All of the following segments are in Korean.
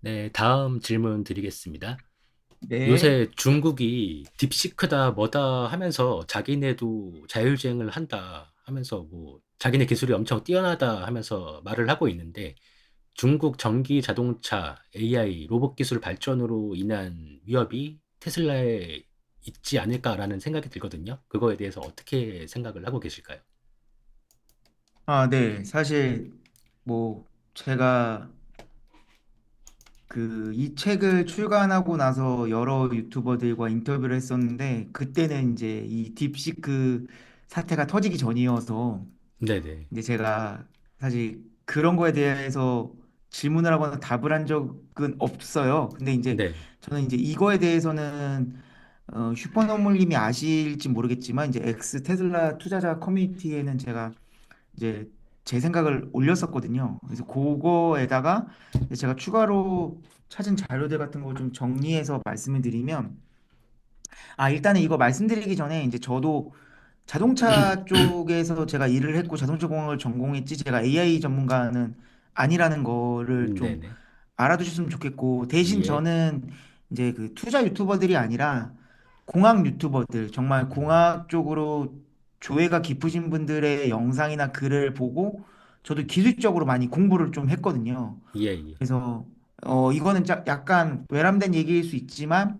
네, 다음 질문 드리겠습니다. 네. 요새 중국이 딥시크다 뭐다 하면서 자기네도 자율주행을 한다 하면서 뭐 자기네 기술이 엄청 뛰어나다 하면서 말을 하고 있는데 중국 전기 자동차, AI, 로봇 기술 발전으로 인한 위협이 테슬라에 있지 않을까라는 생각이 들거든요. 그거에 대해서 어떻게 생각을 하고 계실까요? 네. 사실 뭐 제가 그 이 책을 출간하고 나서 여러 유튜버들과 인터뷰를 했었는데 그때는 이제 이 딥시크 사태가 터지기 전이어서 네네. 이제 제가 사실 그런 거에 대해서 질문을 하거나 답을 한 적은 없어요. 근데 이제 네. 저는 이제 이거에 대해서는 슈퍼너물님이 아실지 모르겠지만 이제 엑스 테슬라 투자자 커뮤니티에는 제가 이제 제 생각을 올렸었거든요. 그래서 그거에다가 이제 제가 추가로 찾은 자료들 같은 거 좀 정리해서 말씀을 드리면, 일단은 이거 말씀드리기 전에 이제 저도 자동차 쪽에서 제가 일을 했고 자동차 공학을 전공했지 제가 AI 전문가는 아니라는 거를 좀 네네. 알아두셨으면 좋겠고, 대신 예. 저는 이제 그 투자 유튜버들이 아니라 공학 유튜버들, 정말 공학 쪽으로 조예가 깊으신 분들의 영상이나 글을 보고 저도 기술적으로 많이 공부를 좀 했거든요. 예, 예. 그래서 이거는 약간 외람된 얘기일 수 있지만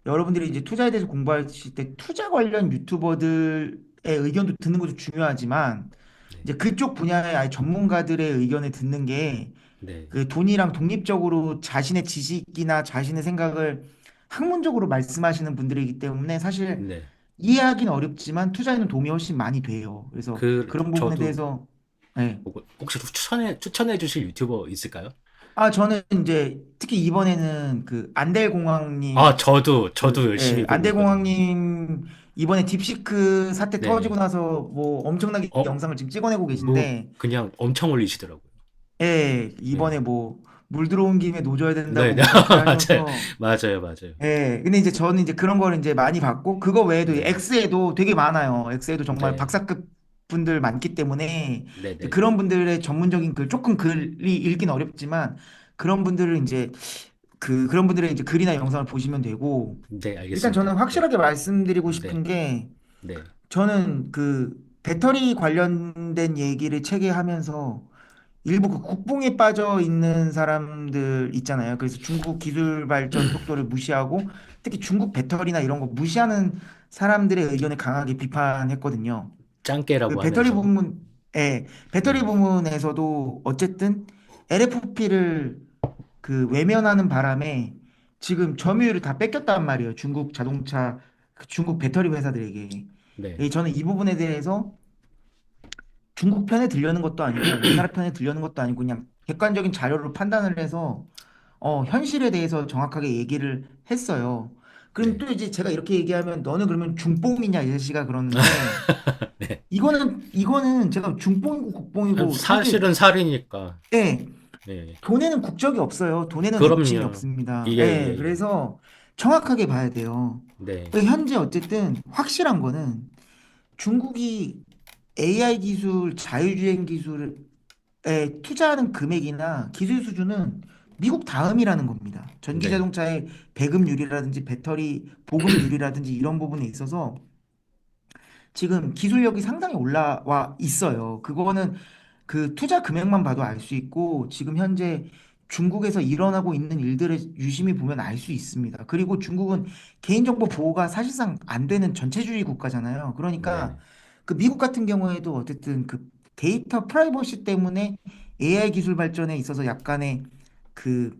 여러분들이 이제 투자에 대해서 공부하실 때 투자 관련 유튜버들의 의견도 듣는 것도 중요하지만 네. 이제 그쪽 분야의 아예 전문가들의 의견을 듣는 게 네. 그 돈이랑 독립적으로 자신의 지식이나 자신의 생각을 학문적으로 말씀하시는 분들이기 때문에 사실 네. 이해하기는 어렵지만 투자에는 도움이 훨씬 많이 돼요. 그래서 그런 부분에 저도 대해서 네. 혹시 추천해 주실 유튜버 있을까요? 저는 이제 특히 이번에는 그 아, 안델공황님 저도 열심히 보고 있거든요. 안델공황님 이번에 딥시크 사태 터지고 네. 나서 뭐 엄청나게 어, 영상을 지금 찍어내고 뭐, 계신데 그냥 엄청 올리시더라고요. 이번에 네. 뭐 물 들어온 김에 노져야 된다고 네, 네. 뭐 그렇게 맞아요. 하셔서 맞아요. 근데 이제 저는 이제 그런 거를 이제 많이 봤고, 그거 외에도 네. X에도 되게 많아요. X에도 정말 네. 박사급 분들 많기 때문에 이제 네네. 그런 분들의 전문적인 글, 조금 글이 읽긴 어렵지만 그런 분들을 이제 그런 분들의 이제 글이나 영상을 보시면 되고, 네, 일단 알겠습니다. 저는 네. 확실하게 말씀드리고 네. 싶은 게, 네. 저는 그 배터리 관련된 얘기를 책에 하면서 일부 그 국뽕에 빠져 있는 사람들 있잖아요. 그래서 중국 기술 발전 속도를 무시하고 특히 중국 배터리나 이런 거 무시하는 사람들의 의견을 강하게 비판했거든요. 그 짱깨라고 배터리 하면서. 부문에 배터리 네. 부문에서도 어쨌든 LFP를 그 외면하는 바람에 지금 점유율을 다 뺏겼단 말이에요. 중국 자동차, 그 중국 배터리 회사들에게. 네. 저는 이 부분에 대해서 중국 편에 들려는 것도 아니고 우리나라 편에 들려는 것도 아니고 그냥 객관적인 자료로 판단을 해서 현실에 대해서 정확하게 얘기를 했어요. 그럼 네. 또 이제 제가 이렇게 얘기하면 너는 그러면 중뽕이냐 이 자식아 그러는데, 네. 이거는 제가 중뽕이고 국뽕이고 사실 사실은 살이니까. 예, 네. 돈에는 국적이 없어요. 돈에는 애국심이 그럼요. 없습니다. 예. 그래서 정확하게 봐야 돼요. 네. 현재 어쨌든 확실한 거는 중국이 AI 기술, 자율주행 기술에 투자하는 금액이나 기술 수준은 미국 다음이라는 겁니다. 전기 네. 자동차의 배급률이라든지 배터리 보급률이라든지 이런 부분에 있어서 지금 기술력이 상당히 올라와 있어요. 그거는 그 투자 금액만 봐도 알 수 있고 지금 현재 중국에서 일어나고 있는 일들을 유심히 보면 알 수 있습니다. 그리고 중국은 개인정보 보호가 사실상 안 되는 전체주의 국가잖아요. 그러니까 네네. 그 미국 같은 경우에도 어쨌든 그 데이터 프라이버시 때문에 AI 기술 발전에 있어서 그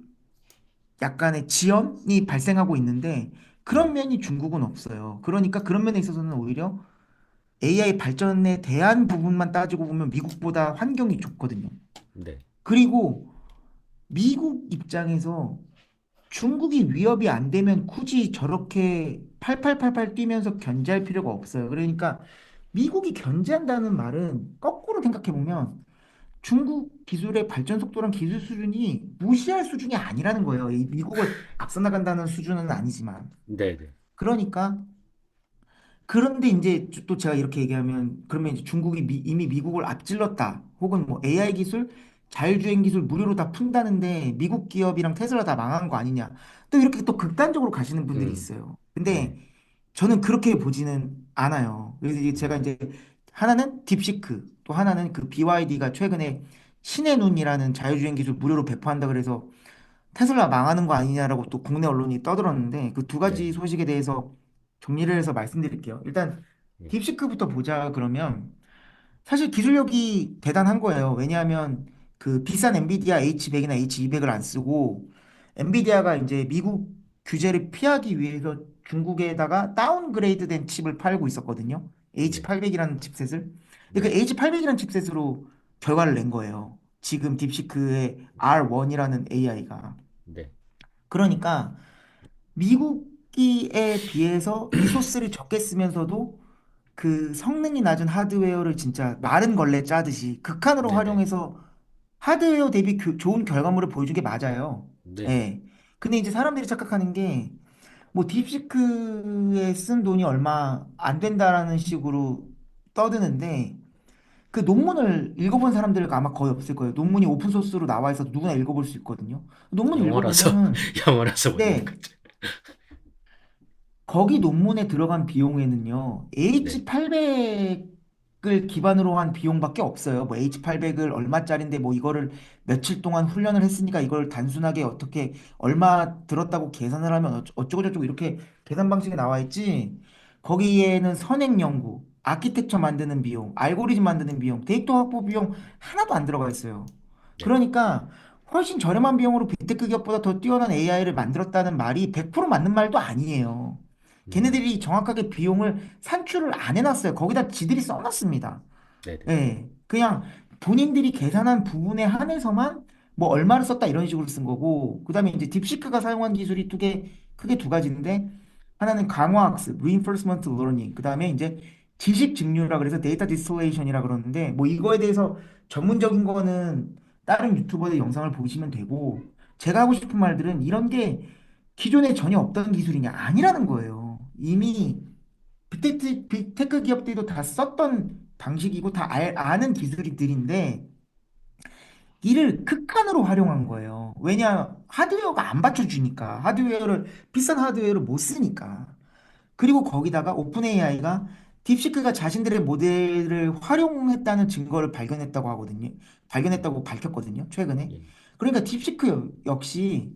약간의 지연이 발생하고 있는데 네. 그런 면이 중국은 없어요. 그러니까 그런 면에 있어서는 오히려 AI 발전에 대한 부분만 따지고 보면 미국보다 환경이 좋거든요. 네. 그리고 미국 입장에서 중국이 위협이 안 되면 굳이 저렇게 8888 뛰면서 견제할 필요가 없어요. 그러니까 미국이 견제한다는 말은 거꾸로 생각해 보면 중국 기술의 발전 속도랑 기술 수준이 무시할 수준이 아니라는 거예요. 이 미국을 앞서 나간다는 수준은 아니지만. 네네. 그러니까 그런데 이제 또 제가 이렇게 얘기하면 그러면 이제 중국이 이미 미국을 앞질렀다. 혹은 뭐 AI 기술 자율주행 기술 무료로 다 푼다는데 미국 기업이랑 테슬라 다 망한 거 아니냐. 또 이렇게 또 극단적으로 가시는 분들이 음, 있어요. 네, 근데 저는 그렇게 보지는 않아요. 그래서 이제 제가 네, 이제 하나는 딥시크, 또 하나는 그 BYD가 최근에 신의 눈이라는 자율주행 기술 무료로 배포한다 그래서 테슬라 망하는 거 아니냐라고 또 국내 언론이 떠들었는데 그 두 네, 가지 소식에 대해서 정리를 해서 말씀드릴게요. 일단 네, 딥시크부터 보자 그러면 사실 기술력이 대단한 거예요. 왜냐하면 그 비싼 엔비디아 H100이나 H200을 안 쓰고 엔비디아가 이제 미국 규제를 피하기 위해서 중국에다가 다운그레이드된 칩을 팔고 있었거든요. 네, H800이라는 칩셋을. 근데 그 네, H800이라는 칩셋으로 결과를 낸 거예요. 지금 딥시크의 R1이라는 AI가. 네, 그러니까 미국기에 비해서 리소스를 적게 쓰면서도 그 성능이 낮은 하드웨어를 진짜 마른 걸레 짜듯이 극한으로 네, 네, 활용해서 하드웨어 대비 좋은 결과물을 보여준 게 맞아요. 네, 네, 예. 근데 이제 사람들이 착각하는 게 뭐 딥시크에 쓴 돈이 얼마 안 된다라는 식으로 떠드는데 그 논문을 읽어본 사람들 아마 거의 없을 거예요. 논문이 오픈 소스로 나와 있어서 누구나 읽어볼 수 있거든요. 논문을 영어라서, 읽어보면은 영어라서 못 네, 읽었죠. 거기 논문에 들어간 비용에는요, 네, H800을 기반으로 한 비용밖에 없어요. 뭐 H800을 얼마짜린데 뭐 이거를 며칠 동안 훈련을 했으니까 이걸 단순하게 어떻게 얼마 들었다고 계산을 하면 어쩌고저쩌고 이렇게 계산 방식이 나와 있지. 거기에는 선행 연구, 아키텍처 만드는 비용, 알고리즘 만드는 비용, 데이터 확보 비용 하나도 안 들어가 있어요. 네, 그러니까 훨씬 저렴한 비용으로 빅테크 기업보다 더 뛰어난 AI를 만들었다는 말이 100% 맞는 말도 아니에요. 음, 걔네들이 정확하게 비용을 산출을 안 해놨어요. 거기다 지들이 써놨습니다. 네, 네, 예, 그냥 본인들이 계산한 부분에 한해서만 뭐 얼마를 썼다 이런 식으로 쓴 거고, 그다음에 이제 딥시크가 사용한 기술이 크게 두 가지인데, 하나는 강화학습, reinforcement learning, 그다음에 이제 지식 증류라 그래서 데이터 디스토레이션이라 그러는데, 뭐 이거에 대해서 전문적인 거는 다른 유튜버의 영상을 보시면 되고, 제가 하고 싶은 말들은 이런 게 기존에 전혀 없던 기술이냐 아니라는 거예요. 이미 빅테크 기업들도 다 썼던 방식이고 다 아는 기술들인데 이를 극한으로 활용한 거예요. 왜냐? 하드웨어가 안 받쳐주니까. 비싼 하드웨어를 못 쓰니까. 그리고 거기다가 오픈 AI가 딥시크가 자신들의 모델을 활용했다는 증거를 발견했다고 하거든요. 발견했다고 밝혔거든요. 최근에. 예, 그러니까 딥시크 역시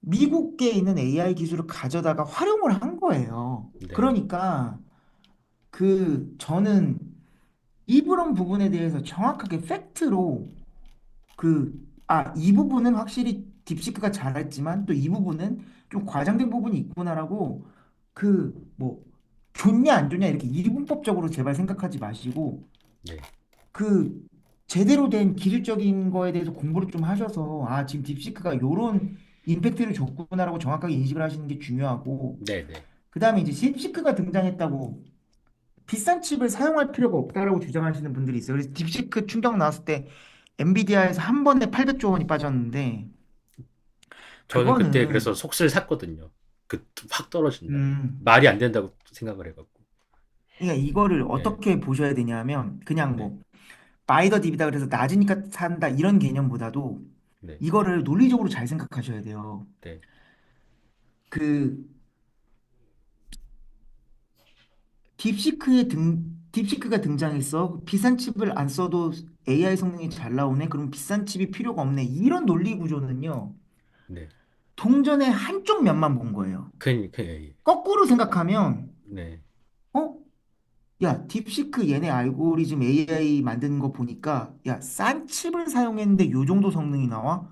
미국에 있는 AI 기술을 가져다가 활용을 한 거예요. 네, 그러니까 저는 이런 부분에 대해서 정확하게 팩트로 이 부분은 확실히 딥시크가 잘했지만 또 이 부분은 좀 과장된 부분이 있구나라고 뭐 좋냐 안 좋냐 이렇게 이분법적으로 제발 생각하지 마시고 네. 그 제대로 된 기술적인 거에 대해서 공부를 좀 하셔서 지금 딥시크가 요런 임팩트를 줬구나라고 정확하게 인식을 하시는 게 중요하고 네, 네. 그다음에 이제 딥시크가 등장했다고 비싼 칩을 사용할 필요가 없다라고 주장하시는 분들이 있어요. 그래서 딥시크 충격 나왔을 때 엔비디아에서 한 번에 800조 원이 빠졌는데 저는 그때 그거는 그래서 속슬 샀거든요. 그 확 떨어진 날에. 음 말이 안 된다고 생각을 해갖고. 그러니까 이거를 네, 어떻게 보셔야 되냐면 그냥 네, 뭐 바이 더 딥이다 그래서 낮으니까 산다 이런 개념보다도 네, 이거를 논리적으로 잘 생각하셔야 돼요. 네, 그 딥시크가 등장했어. 비싼 칩을 안 써도 AI 성능이 잘 나오네. 그럼 비싼 칩이 필요가 없네. 이런 논리 구조는요. 네. 동전의 한쪽 면만 본 거예요. 예, 거꾸로 생각하면, 네, 어? 야, 딥시크 얘네 알고리즘 AI 만드는 거 보니까, 야, 싼 칩을 사용했는데 요 정도 성능이 나와?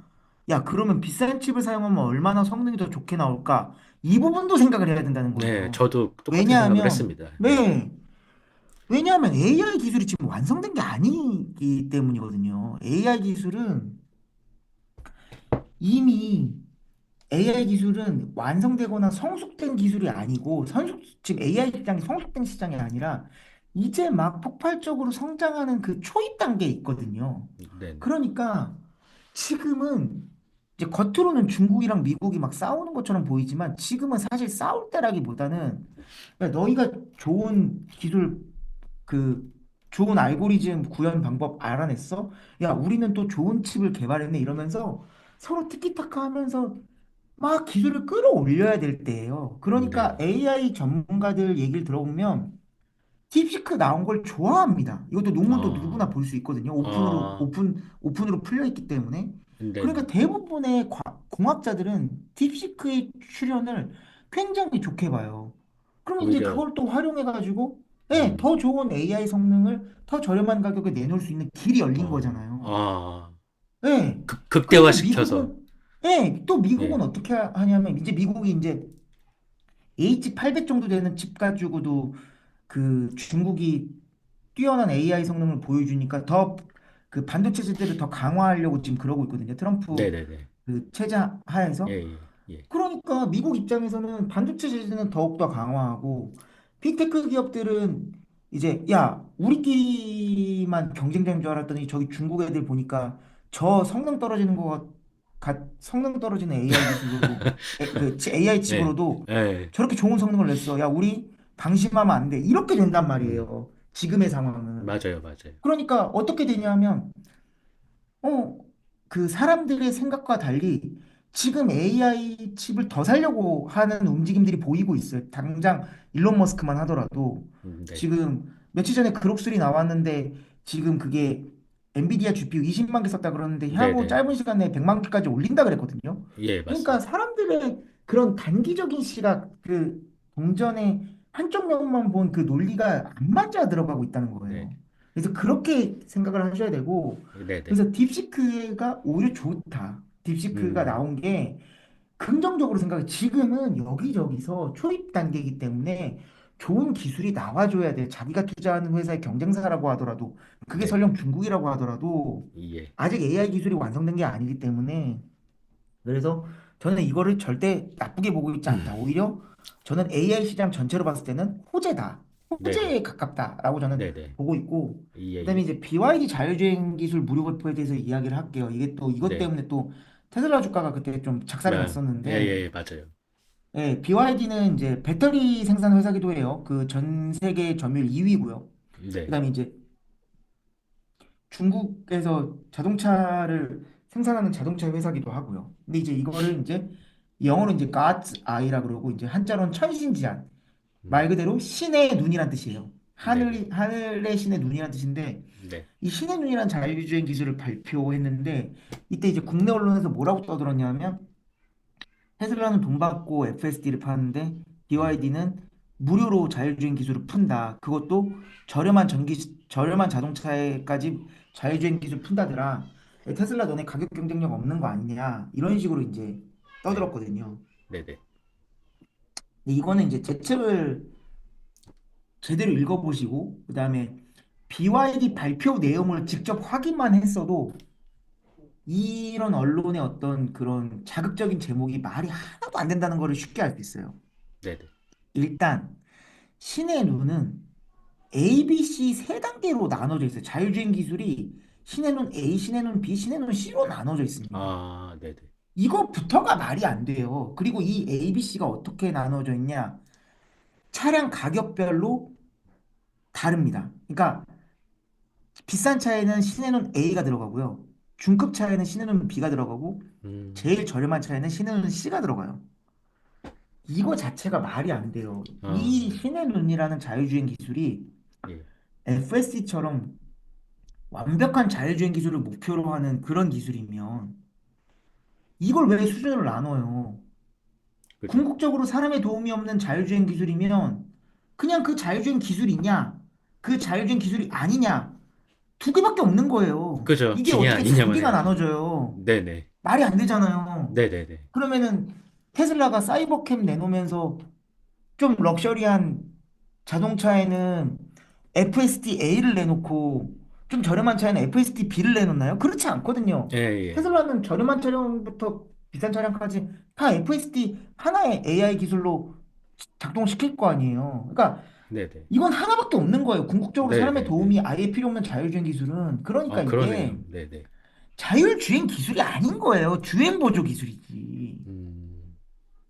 야, 그러면 비싼 칩을 사용하면 얼마나 성능이 더 좋게 나올까? 이 부분도 생각을 해야 된다는 네. 거예요. 저도 똑같은 생각을 왜냐하면, 했습니다. 네, 네. 왜냐하면 AI 기술이 지금 완성된 게 아니기 때문이거든요. 이미 AI 기술은 완성되거나 성숙된 기술이 아니고 지금 AI 시장이 성숙된 시장이 아니라 이제 막 폭발적으로 성장하는 그 초입 단계에 있거든요. 네, 네, 그러니까 지금은 이제 겉으로는 중국이랑 미국이 막 싸우는 것처럼 보이지만 지금은 사실 싸울 때라기보다는 야, 너희가 좋은 기술 그 좋은 알고리즘 구현 방법 알아냈어? 야, 우리는 또 좋은 칩을 개발했네 이러면서 서로 티키타카 하면서 막 기술을 끌어올려야 될 때예요. 그러니까 네네. AI 전문가들 얘기를 들어보면 딥시크 나온 걸 좋아합니다. 이것도 논문도 누구나 아, 볼 수 있거든요. 아, 오픈으로 풀려 있기 때문에. 그러니까 네네. 대부분의 공학자들은 딥시크의 출현을 굉장히 좋게 봐요. 그럼 이제 오히려, 그걸 또 활용해가지고, 예, 음, 더 좋은 AI 성능을 더 저렴한 가격에 내놓을 수 있는 길이 열린 거잖아요. 아, 예. 그리고 극대화시켜서, 미국은, 예, 또 미국은 예, 어떻게 하냐면, 이제 미국이 이제 H800 정도 되는 칩 가지고도 그 중국이 뛰어난 AI 성능을 보여주니까 더 그 반도체 체제를 더 강화하려고 지금 그러고 있거든요. 트럼프 네네네. 그 체제 예, 하에서. 예, 예. 그러니까 미국 입장에서는 반도체 제재는 더욱더 강화하고 빅테크 기업들은 이제 야 우리끼리만 경쟁자인 줄 알았더니 저기 중국 애들 보니까 저 성능 떨어지는 성능 떨어지는 AI 기술로도 AI 예, 칩으로도 예, 저렇게 좋은 성능을 냈어. 야 우리 방심하면 안 돼. 이렇게 된단 음, 말이에요. 지금의 상황은. 맞아요, 맞아요. 그러니까 어떻게 되냐면 어, 그 사람들의 생각과 달리 지금 AI 칩을 더 살려고 하는 움직임들이 보이고 있어요. 당장 일론 머스크만 하더라도 네, 지금 며칠 전에 그록슬이 나왔는데 지금 그게 엔비디아 GPU 20만 개 썼다 그러는데 향후 네네. 짧은 시간 내에 100만 개까지 올린다 그랬거든요. 예, 그러니까 맞습니다. 사람들의 그런 단기적인 시각, 그 동전의 한쪽 면만 본 그 논리가 안 맞아 들어가고 있다는 네, 거예요. 그래서 그렇게 생각을 하셔야 되고 네네. 그래서 딥시크가 오히려 좋다. 딥시크가 음, 나온 게 긍정적으로 생각해. 지금은 여기저기서 초입 단계이기 때문에 좋은 기술이 나와줘야 돼. 자기가 투자하는 회사의 경쟁사라고 하더라도 그게 네, 설령 중국이라고 하더라도 예, 아직 AI 기술이 완성된 게 아니기 때문에 그래서 저는 이거를 절대 나쁘게 보고 있지 않다. 오히려 저는 AI 시장 전체로 봤을 때는 호재다. 네네, 호재에 가깝다라고 저는 네네. 보고 있고, 예, 그다음에 예. 이제 BYD 자율주행 기술 무료 배포에 대해서 이야기를 할게요. 이게 또 이것 네, 때문에 또 테슬라 주가가 그때 좀 작살이 예, 났었는데, 예, 맞아요. 예, BYD는 이제 배터리 생산 회사기도 해요. 그 전 세계 점유율 2위고요. 네, 그다음에 이제 중국에서 자동차를 생산하는 자동차 회사기도 하고요. 근데 이제 이거를 이제 영어로 이제 God's Eye라 그러고 이제 한자로는 천신지한 말 음, 그대로 신의 눈이란 뜻이에요. 네네, 하늘의 신의 눈이란 뜻인데 네, 이 신의 눈이란 자율주행 기술을 발표했는데 이때 이제 국내 언론에서 뭐라고 떠들었냐면 테슬라는 돈 받고 FSD를 파는데 음, BYD는 무료로 자율주행 기술을 푼다. 그것도 저렴한 자동차에까지 자율주행 기술 푼다더라. 테슬라 너네 가격 경쟁력 없는 거 아니냐. 이런 식으로 이제 네, 떠들었거든요. 네네, 근데 이거는 이제 제 책을 제대로 읽어보시고 그다음에 BYD 발표 내용을 직접 확인만 했어도 이런 언론의 어떤 그런 자극적인 제목이 말이 하나도 안 된다는 거를 쉽게 알 수 있어요. 네네. 일단 신의 눈은 A, B, C 세 단계로 나눠져 있어요. 자율주행 기술이 신의 눈 A, 신의 눈 B, 신의 눈 C로 나눠져 있습니다. 아, 네네, 이거부터가 말이 안 돼요. 그리고 이 A, B, C가 어떻게 나눠져 있냐? 차량 가격별로 다릅니다. 그러니까 비싼 차에는 신의 눈 A가 들어가고요. 중급 차에는 신의 눈 B가 들어가고 음, 제일 저렴한 차에는 신의 눈 C가 들어가요. 이거 자체가 말이 안 돼요. 이 아, 신의 눈이라는 자율주행 기술이 예, FSD처럼 완벽한 자율주행 기술을 목표로 하는 그런 기술이면 이걸 왜 수준을 나눠요? 그죠, 궁극적으로 사람의 도움이 없는 자율주행 기술이면 그냥 그 자율주행 기술이냐, 그 자율주행 기술이 아니냐, 두 개밖에 없는 거예요. 그죠. 이게 중에 어떻게 두 아니냐만 개가 해야지. 나눠져요? 네네, 말이 안 되잖아요. 네네네, 그러면은 테슬라가 사이버캠 내놓으면서 좀 럭셔리한 자동차에는 FSD-A를 내놓고 좀 저렴한 차에는 FSD-B를 내놓나요? 그렇지 않거든요. 예, 예, 테슬라는 저렴한 차량부터 비싼 차량까지 다 FSD 하나의 AI 기술로 작동시킬 거 아니에요. 그러니까 네네, 이건 하나밖에 없는 거예요. 궁극적으로 사람의 네네네. 도움이 아예 필요 없는 자율주행 기술은. 그러니까 아, 그러네요. 이게 네네. 자율주행 기술이 아닌 거예요. 주행보조 기술이지. 음,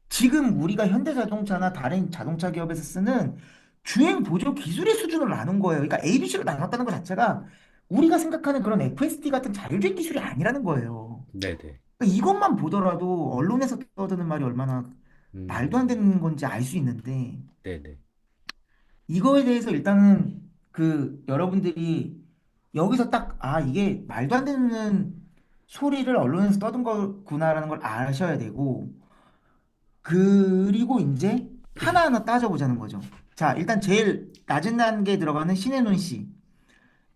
지금 우리가 현대자동차나 다른 자동차 기업에서 쓰는 주행 보조 기술의 수준을 나눈 거예요. 그러니까 ABC로 나눴다는 것 자체가 우리가 생각하는 그런 FSD 같은 자율주행 기술이 아니라는 거예요. 네네. 그러니까 이것만 보더라도 언론에서 떠드는 말이 얼마나 말도 안 음, 되는 건지 알 수 있는데 네네. 이거에 대해서 일단은 그 여러분들이 여기서 딱 아 이게 말도 안 되는 소리를 언론에서 떠든 거구나라는 걸 아셔야 되고 그리고 이제 하나하나 따져보자는 거죠. 자, 일단 제일 낮은 단계에 들어가는 신해논 씨.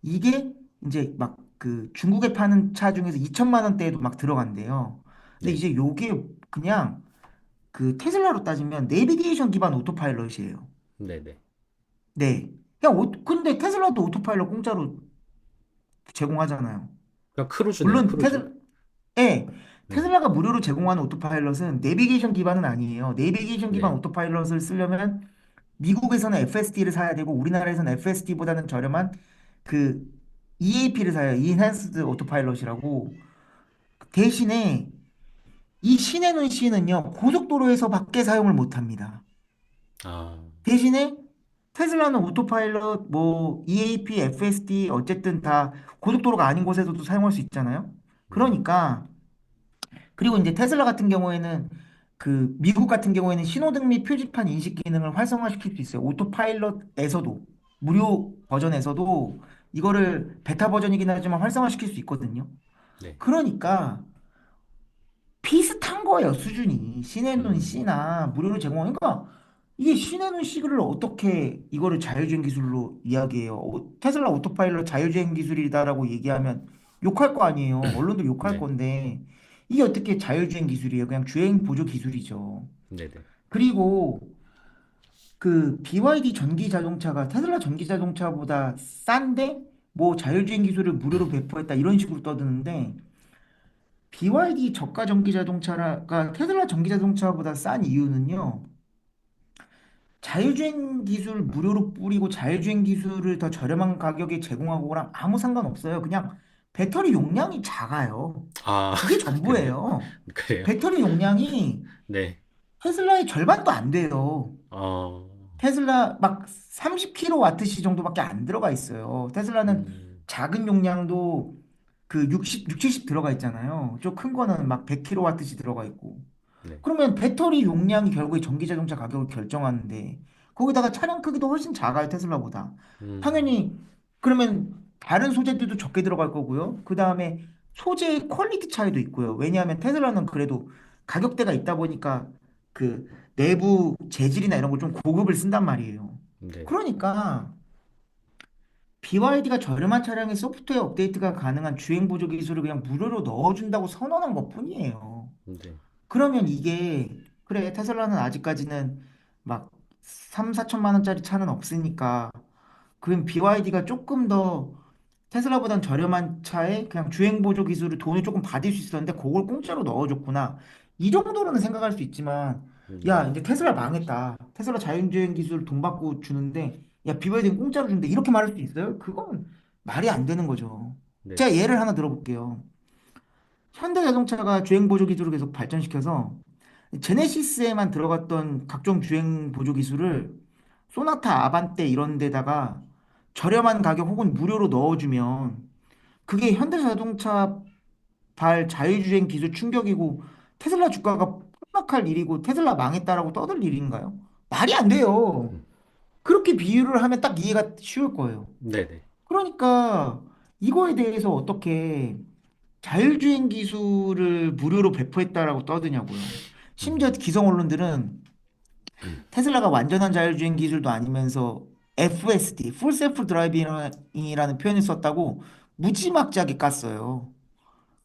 이게 이제 막 그 중국에 파는 차 중에서 2천만 원대에도 막 들어간대요. 근데 네. 이제 요게 그냥 그 테슬라로 따지면 내비게이션 기반 오토파일럿이에요. 네네. 네. 그냥 근데 테슬라도 오토파일럿 공짜로 제공하잖아요. 그냥 크루즈네요, 물론 크루즈. 예, 네. 테슬라가 무료로 제공하는 오토파일럿은 내비게이션 기반은 아니에요. 내비게이션 기반 네. 오토파일럿을 쓰려면 미국에서는 FSD를 사야 되고 우리나라에서는 FSD보다는 저렴한 그 EAP를 사요. Enhanced Autopilot이라고. 대신에 이 신에는 C는요 고속도로에서 밖에 사용을 못합니다. 아, 대신에 테슬라는 오토파일럿 뭐 EAP, FSD 어쨌든 다 고속도로가 아닌 곳에서도 사용할 수 있잖아요. 네. 그러니까 그리고 이제 테슬라 같은 경우에는 그 미국 같은 경우에는 신호등 및 표지판 인식 기능을 활성화시킬 수 있어요. 오토파일럿에서도 무료 버전에서도 이거를 베타 버전이긴 하지만 활성화시킬 수 있거든요. 네. 그러니까 비슷한 거예요, 수준이. 신의 눈 음, C나 무료로 제공하니까 이게 신의 눈 C를 어떻게 이거를 자율주행 기술로 이야기해요? 테슬라 오토파일럿 자율주행 기술이다라고 얘기하면 욕할 거 아니에요. 언론도 욕할 네. 건데 이게 어떻게 자율주행 기술이에요? 그냥 주행 보조 기술이죠. 네네. 그리고 그 BYD 전기 자동차가 테슬라 전기 자동차보다 싼데 뭐 자율주행 기술을 무료로 배포했다 이런 식으로 떠드는데 BYD 저가 전기 자동차가 테슬라 전기 자동차보다 싼 이유는요. 자율주행 기술 무료로 뿌리고 자율주행 기술을 더 저렴한 가격에 제공하고랑 아무 상관없어요. 그냥 배터리 용량이 작아요. 아, 그게 그래요? 전부예요. 그래요? 배터리 용량이 네. 테슬라의 절반도 안 돼요. 어, 테슬라 막 30kWh 정도밖에 안 들어가 있어요. 테슬라는 음, 작은 용량도 그 70 들어가 있잖아요. 좀 큰 거는 막 100kWh 들어가 있고. 네. 그러면 배터리 용량이 결국에 전기 자동차 가격을 결정하는데 거기다가 차량 크기도 훨씬 작아요, 테슬라보다. 음, 당연히 그러면 다른 소재들도 적게 들어갈 거고요. 그다음에 소재의 퀄리티 차이도 있고요. 왜냐하면 테슬라는 그래도 가격대가 있다 보니까 그 내부 재질이나 이런 걸 좀 고급을 쓴단 말이에요. 네. 그러니까 BYD가 저렴한 차량에 소프트웨어 업데이트가 가능한 주행 보조 기술을 그냥 무료로 넣어준다고 선언한 것뿐이에요. 네. 그러면 이게 그래 테슬라는 아직까지는 막 3, 4천만 원짜리 차는 없으니까 그럼 BYD가 조금 더 테슬라보단 저렴한 차에 그냥 주행 보조 기술을 돈을 조금 받을 수 있었는데 그걸 공짜로 넣어줬구나. 이 정도로는 생각할 수 있지만 야 네. 이제 테슬라 망했다. 테슬라 자율주행 기술 돈 받고 주는데 야 BYD는 공짜로 주는데 이렇게 말할 수 있어요? 그건 말이 안 되는 거죠. 네. 제가 예를 하나 들어볼게요. 현대자동차가 주행 보조 기술을 계속 발전시켜서 제네시스에만 들어갔던 각종 주행 보조 기술을 소나타, 아반떼 이런 데다가 저렴한 가격 혹은 무료로 넣어주면 그게 현대자동차 발 자율주행 기술 충격이고 테슬라 주가가 폭락할 일이고 테슬라 망했다라고 떠들 일인가요? 말이 안 돼요. 음, 그렇게 비유를 하면 딱 이해가 쉬울 거예요. 네네. 그러니까 이거에 대해서 어떻게 자율주행 기술을 무료로 배포했다라고 떠드냐고요. 심지어 음, 기성 언론들은 테슬라가 완전한 자율주행 기술도 아니면서 FSD, Full Self Driving이라는 표현을 썼다고 무지막지하게 깠어요.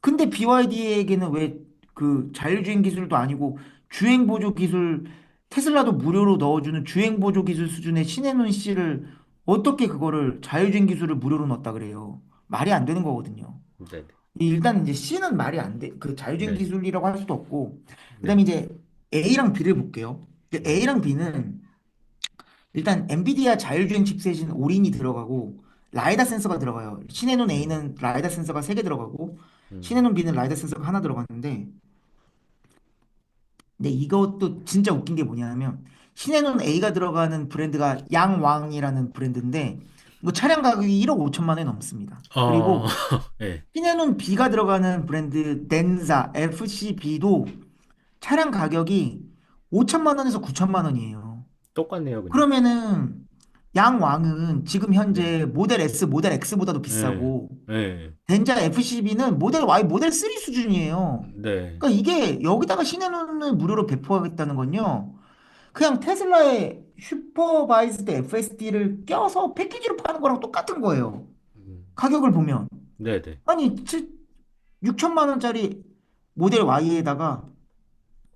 근데 BYD에게는 왜 그 자율주행 기술도 아니고 주행 보조 기술 테슬라도 무료로 넣어주는 주행 보조 기술 수준의 신해논 씨를 어떻게 그거를 자율주행 기술을 무료로 넣었다 그래요? 말이 안 되는 거거든요. 네네. 일단 이제 C는 말이 안 돼. 그 자율주행 네. 기술이라고 할 수도 없고. 네. 그다음에 이제 A랑 B를 볼게요. 근데 네. A랑 B는 일단 엔비디아 자율주행 칩셋인 오린이 들어가고 라이다 센서가 들어가요. 신해논 음, A는 라이다 센서가 3개 들어가고 음, 신해논 B는 라이다 센서가 하나 들어갔는데 근데 이것도 진짜 웃긴 게 뭐냐면 신에는 A가 들어가는 브랜드가 양왕이라는 브랜드인데 이거 차량 가격이 1억 5천만 원이 넘습니다. 어, 그리고 예, 신에는 B가 들어가는 브랜드 덴사 FCB도 차량 가격이 5천만 원에서 9천만 원이에요. 똑같네요, 그냥. 그러면은 양왕은 지금 네, 현재 모델 S, 모델 X보다도 예, 비싸고 예, 덴자 FCB는 모델 Y, 모델 3 수준이에요. 네, 그러니까 이게 여기다가 신해놓는 무료로 배포하겠다는 건요. 그냥 테슬라의 슈퍼바이즈드 FSD를 껴서 패키지로 파는 거랑 똑같은 거예요. 음, 가격을 보면. 네네. 아니, 6천만 원짜리 모델 Y에다가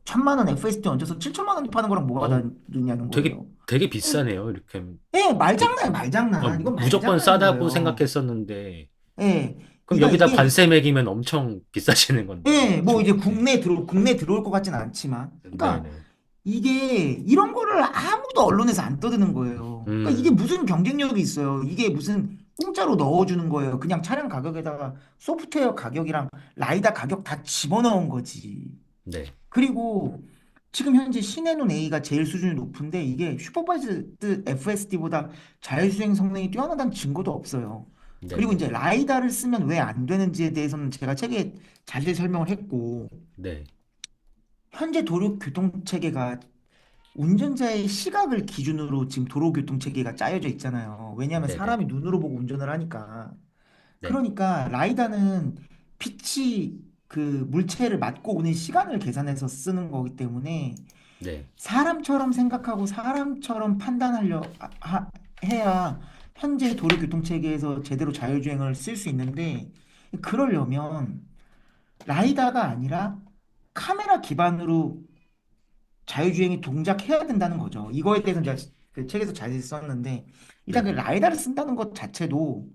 1천만 원 FSD 얹어서 7천만 원이 파는 거랑 뭐가 어, 다르냐는 되게, 거예요. 되게 비싸네요, 이렇게. 예, 되- 말장난, 말장난. 이건 무조건 말장난인 싸다고 거예요. 생각했었는데, 예, 그럼 그러니까 여기다 이게, 관세 매기면 엄청 비싸지는 건데. 예, 뭐 중, 이제 네, 국내 들어올 것 같진 않지만. 그러니까 네네. 이게 이런 거를 아무도 언론에서 안 떠드는 거예요. 그러니까 이게 음, 무슨 경쟁력이 있어요. 이게 무슨 공짜로 넣어주는 거예요. 그냥 차량 가격에다가 소프트웨어 가격이랑 라이다 가격 다 집어넣은 거지. 네, 그리고 지금 현재 신에눈 A가 제일 수준이 높은데 이게 슈퍼바이즈드 FSD보다 자율주행 성능이 뛰어나다는 증거도 없어요. 그리고 네네. 이제 라이다를 쓰면 왜 안 되는지에 대해서는 제가 책에 자세히 설명을 했고 네, 현재 도로교통체계가 운전자의 시각을 기준으로 지금 도로교통체계가 짜여져 있잖아요. 왜냐하면 네네. 사람이 눈으로 보고 운전을 하니까. 네, 그러니까 라이다는 빛이 그 물체를 맞고 오는 시간을 계산해서 쓰는 거기 때문에 네, 사람처럼 생각하고 사람처럼 해야 현재 도로교통체계에서 제대로 자율주행을 쓸 수 있는데 그러려면 라이다가 아니라 카메라 기반으로 자율주행이 동작해야 된다는 거죠. 이거에 대해서는 제가 그 책에서 자세히 썼는데 일단 그 네네. 라이다를 쓴다는 것 자체도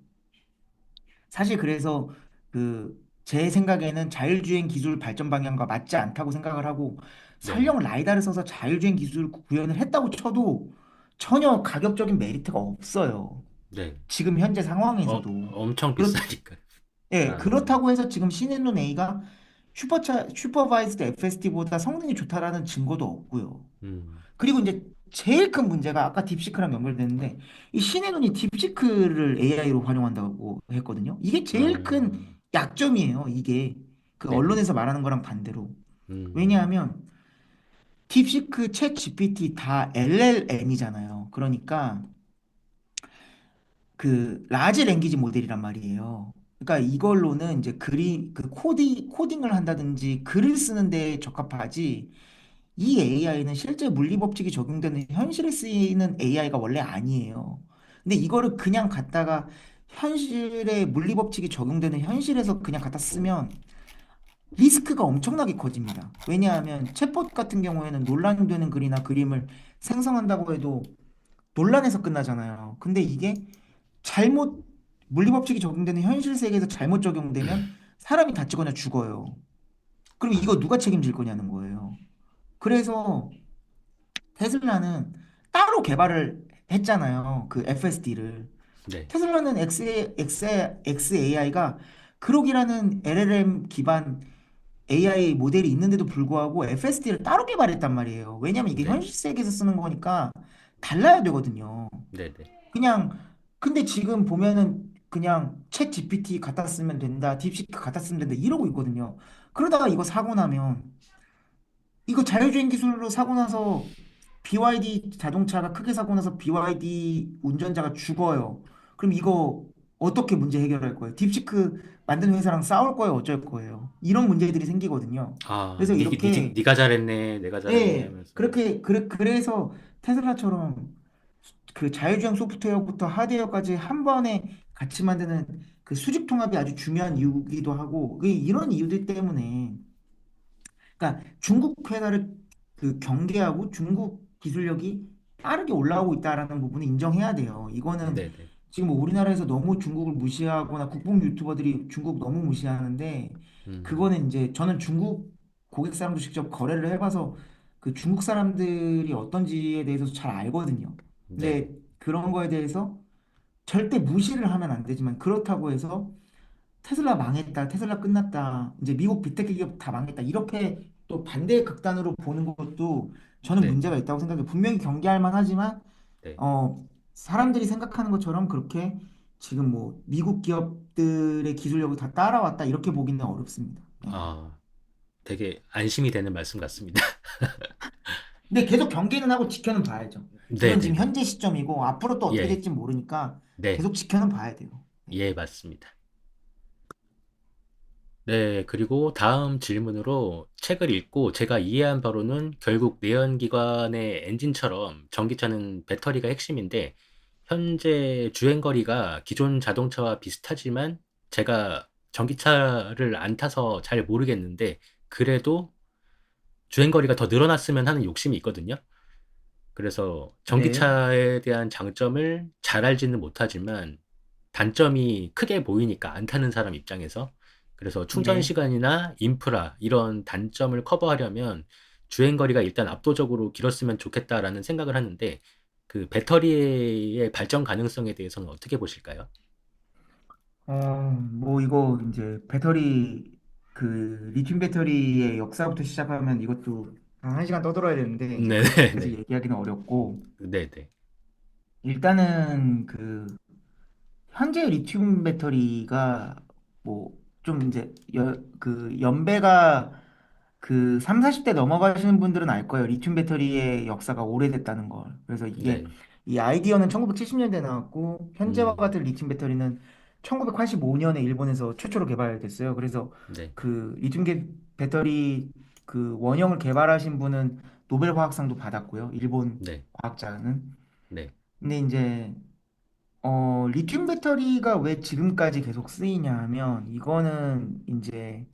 사실 그래서 그 제 생각에는 자율주행 기술 발전 방향과 맞지 않다고 생각을 하고 네네. 설령 라이다를 써서 자율주행 기술을 구현을 했다고 쳐도 전혀 가격적인 메리트가 없어요. 네. 지금 현재 상황에서도. 엄청 그렇, 비싸니까. 예, 아, 그렇다고 해서 지금 신앤론 A가 슈퍼바이즈드 FSD보다 성능이 좋다라는 증거도 없고요. 음, 그리고 이제 제일 큰 문제가 아까 딥시크랑 연결되는데 이 신의 눈이 딥시크를 AI로 활용한다고 했거든요. 이게 제일 큰 어, 약점이에요. 이게 그 네네. 언론에서 말하는 거랑 반대로. 음, 왜냐하면 딥시크, 챗 GPT 다 LLM이잖아요. 그러니까 그 라지 랭귀지 모델이란 말이에요. 그러니까 이걸로는 이제 그 코딩을 한다든지 글을 쓰는 데 적합하지 이 AI는 실제 물리법칙이 적용되는 현실에 쓰이는 AI가 원래 아니에요. 근데 이거를 그냥 갖다가 현실에 물리법칙이 적용되는 현실에서 그냥 갖다 쓰면 리스크가 엄청나게 커집니다. 왜냐하면 챗봇 같은 경우에는 논란되는 글이나 그림을 생성한다고 해도 논란에서 끝나잖아요. 근데 이게 잘못 물리법칙이 적용되는 현실 세계에서 잘못 적용되면 사람이 다치거나 죽어요. 그럼 이거 누가 책임질 거냐는 거예요. 그래서 테슬라는 따로 개발을 했잖아요. 그 FSD를. 네, 테슬라는 XAI가 그록이라는 LLM 기반 AI 모델이 있는데도 불구하고 FSD를 따로 개발했단 말이에요. 왜냐면 이게 네, 현실 세계에서 쓰는 거니까 달라야 되거든요. 네네. 그냥 근데 지금 보면은 그냥 챗 GPT 갖다 쓰면 된다, 딥시크 갖다 쓰면 된다 이러고 있거든요. 그러다가 이거 사고 나면 이거 자율주행 기술로 사고 나서 BYD 자동차가 크게 사고 나서 BYD 운전자가 죽어요. 그럼 이거 어떻게 문제 해결할 거예요? 딥시크 만든 회사랑 싸울 거예요? 어쩔 거예요? 이런 문제들이 생기거든요. 아, 그래서 이렇게 니가 잘했네, 내가 잘했네 예, 하면서. 그래서 테슬라처럼 그 자율주행 소프트웨어부터 하드웨어까지 한 번에 같이 만드는 그 수직 통합이 아주 중요한 이유기도 하고 이런 이유들 때문에 그러니까 중국 회사를 그 경계하고 중국 기술력이 빠르게 올라오고 있다라는 부분을 인정해야 돼요. 이거는 네네. 지금 뭐 우리나라에서 너무 중국을 무시하거나 국뽕 유튜버들이 중국 너무 무시하는데 음, 그거는 이제 저는 중국 고객 사람도 직접 거래를 해봐서 그 중국 사람들이 어떤지에 대해서 잘 알거든요. 네네. 근데 그런 거에 대해서 절대 무시를 하면 안 되지만 그렇다고 해서 테슬라 망했다, 테슬라 끝났다, 이제 미국 빅테크 기업 다 망했다 이렇게 또 반대의 극단으로 보는 것도 저는 네, 문제가 있다고 생각해요. 분명히 경계할 만하지만 네. 사람들이 생각하는 것처럼 그렇게 지금 뭐 미국 기업들의 기술력을 다 따라왔다 이렇게 보기는 어렵습니다. 예. 아, 되게 안심이 되는 말씀 같습니다. 근데 계속 경계는 하고 지켜는 봐야죠. 이건 지금 네네네. 현재 시점이고 앞으로 또 어떻게 예, 될지 모르니까 네, 계속 지켜는 봐야 돼요. 네. 예, 맞습니다. 네, 그리고 다음 질문으로 책을 읽고 제가 이해한 바로는 결국 내연기관의 엔진처럼 전기차는 배터리가 핵심인데 현재 주행거리가 기존 자동차와 비슷하지만 제가 전기차를 안 타서 잘 모르겠는데 그래도 주행거리가 더 늘어났으면 하는 욕심이 있거든요. 그래서 네. 전기차에 대한 장점을 잘 알지는 못하지만 단점이 크게 보이니까 안 타는 사람 입장에서 그래서 충전 네. 시간이나 인프라 이런 단점을 커버하려면 주행 거리가 일단 압도적으로 길었으면 좋겠다라는 생각을 하는데 그 배터리의 발전 가능성에 대해서는 어떻게 보실까요? 뭐 이거 이제 배터리 그 리튬 배터리의 역사부터 시작하면 이것도 한 시간 떠들어야 되는데 이제 그렇게까지 네네네. 얘기하기는 어렵고 네네. 일단은 그 현재 리튬 배터리가 뭐 좀 이제 그 연배가 그 3, 40대 넘어가시는 분들은 알 거예요. 리튬 배터리의 역사가 오래됐다는 걸. 그래서 이게 네. 이 아이디어는 1970년대에 나왔고 현재와 음. 같은 리튬 배터리는 1985년에 일본에서 최초로 개발됐어요. 그래서 네. 그 배터리 그 원형을 개발하신 분은 노벨 화학상도 받았고요. 일본 네. 과학자는. 네. 근데 이제 리튬 배터리가 왜 지금까지 계속 쓰이냐 하면 이거는 이제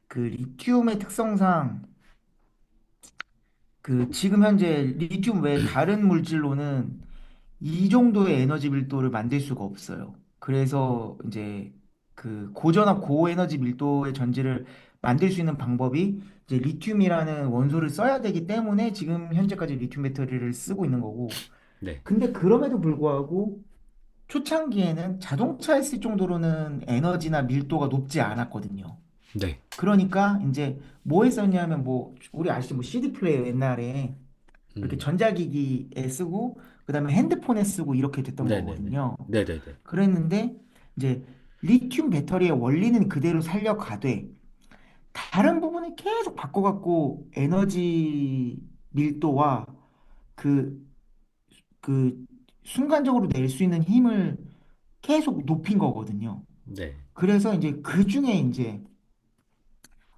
그 리튬의 특성상 그 지금 현재 리튬 외에 다른 물질로는 이 정도의 에너지 밀도를 만들 수가 없어요. 그래서 이제 그 고전압 고에너지 밀도의 전지를 만들 수 있는 방법이 이제 리튬이라는 원소를 써야 되기 때문에 지금 현재까지 리튬 배터리를 쓰고 있는 거고. 네. 근데 그럼에도 불구하고 초창기에는 자동차에 쓸 정도로는 에너지나 밀도가 높지 않았거든요. 네. 그러니까 이제 뭐에 썼냐면 뭐 우리 아시죠? 뭐 CD 플레이어 옛날에 그렇게 음. 전자기기에 쓰고 그다음에 핸드폰에 쓰고 이렇게 됐던 네네네. 거거든요. 네네네. 그랬는데 이제 리튬 배터리의 원리는 그대로 살려가되 다른 부분을 계속 바꿔갖고 에너지 밀도와 그, 그 순간적으로 낼 수 있는 힘을 계속 높인 거거든요. 네. 그래서 이제 그 중에 이제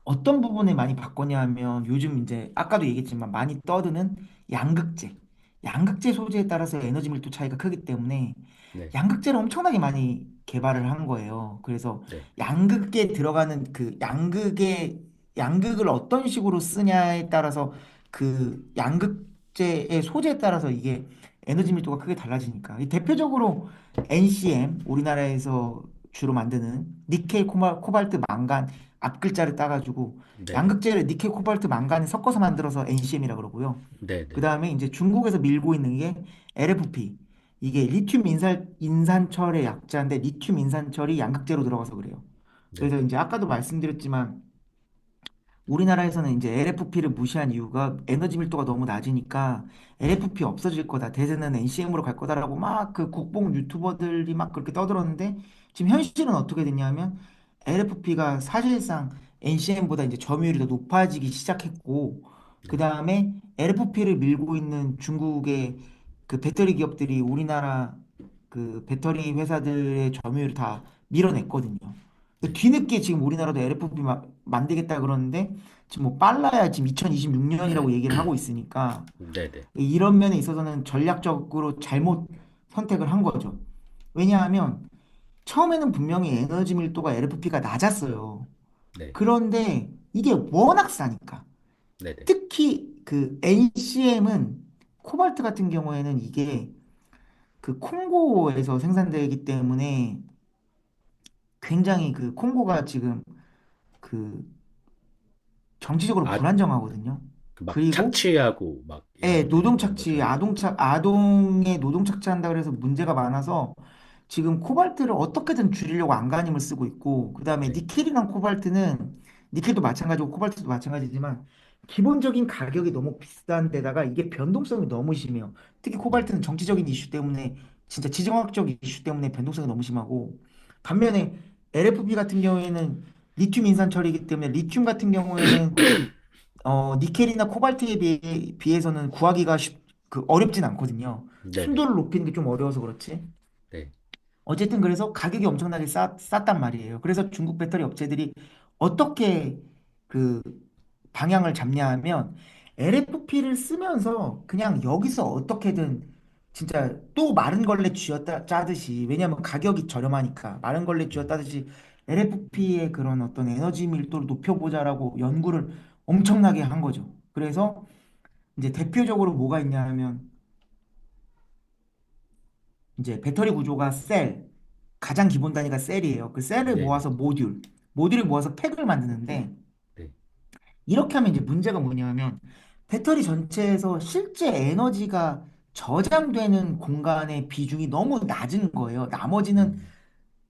어떤 부분에 많이 바꿨냐 하면 요즘 이제 아까도 얘기했지만 많이 떠드는 양극재. 양극재 소재에 따라서 에너지 밀도 차이가 크기 때문에 네. 양극재를 엄청나게 많이 개발을 한 거예요. 그래서 네. 양극에 들어가는 그 양극을 어떤 식으로 쓰냐에 따라서 그 양극재의 소재에 따라서 이게 에너지 밀도가 크게 달라지니까 이 대표적으로 NCM 우리나라에서 주로 만드는 니켈, 코발트, 망간 앞글자를 따가지고 네네. 양극재를 니켈, 코발트, 망간을 섞어서 만들어서 NCM이라 그러고요. 그 네네. 다음에 이제 중국에서 밀고 있는 게 LFP. 이게 리튬 인산철의 약자인데 리튬 인산철이 양극재로 들어가서 그래요. 네. 그래서 이제 아까도 말씀드렸지만 우리나라에서는 이제 LFP를 무시한 이유가 에너지 밀도가 너무 낮으니까 네. LFP 없어질 거다. 대세는 NCM으로 갈 거다라고 막 그 국뽕 유튜버들이 막 그렇게 떠들었는데 지금 현실은 어떻게 됐냐면 LFP가 사실상 NCM보다 이제 점유율이 더 높아지기 시작했고 그 네. 다음에 LFP를 밀고 있는 중국의 그 배터리 기업들이 우리나라 그 배터리 회사들의 점유율을 다 밀어냈거든요. 그 네. 뒤늦게 지금 우리나라도 LFP 만들겠다 그러는데 지금 뭐 빨라야 지금 2026년이라고 얘기를 하고 있으니까 네네. 이런 면에 있어서는 전략적으로 잘못 선택을 한 거죠. 왜냐하면 처음에는 분명히 에너지 밀도가 LFP가 낮았어요. 네. 그런데 이게 워낙 싸니까. 네네. 특히 그 NCM은 코발트 같은 경우에는 이게 그 콩고에서 생산되기 때문에 굉장히 그 콩고가 지금 그 정치적으로 아, 불안정하거든요. 그 막 그리고 착취하고 막 예, 이런 거죠. 아동에 노동 착취한다 그래서 문제가 많아서 지금 코발트를 어떻게든 줄이려고 안간힘을 쓰고 있고 그다음에 네. 니켈이랑 코발트는 니켈도 마찬가지고 코발트도 마찬가지지만 기본적인 가격이 너무 비싼 데다가 이게 변동성이 너무 심해요. 특히 네. 코발트는 정치적인 이슈 때문에 진짜 지정학적 이슈 때문에 변동성이 너무 심하고 반면에 LFP 같은 경우에는 리튬 인산 처리이기 때문에 리튬 같은 경우에는 니켈이나 코발트에 비해서는 구하기가 어렵진 않거든요. 네네. 순도를 높이는 게 좀 어려워서 그렇지. 네. 어쨌든 그래서 가격이 엄청나게 쌌단 말이에요. 그래서 중국 배터리 업체들이 어떻게 그 방향을 잡냐 하면 LFP를 쓰면서 그냥 여기서 어떻게든 진짜 또 마른 걸레 쥐어 짜듯이 왜냐하면 가격이 저렴하니까 마른 걸레 쥐어 음. 짜듯이 LFP의 그런 어떤 에너지 밀도를 높여보자라고 연구를 엄청나게 한 거죠. 그래서 이제 대표적으로 뭐가 있냐 하면 이제 배터리 구조가 가장 기본 단위가 셀이에요. 그 셀을 네네. 모아서 모듈을 모아서 팩을 만드는데 네. 이렇게 하면 이제 문제가 뭐냐면 배터리 전체에서 실제 에너지가 저장되는 공간의 비중이 너무 낮은 거예요. 나머지는 음.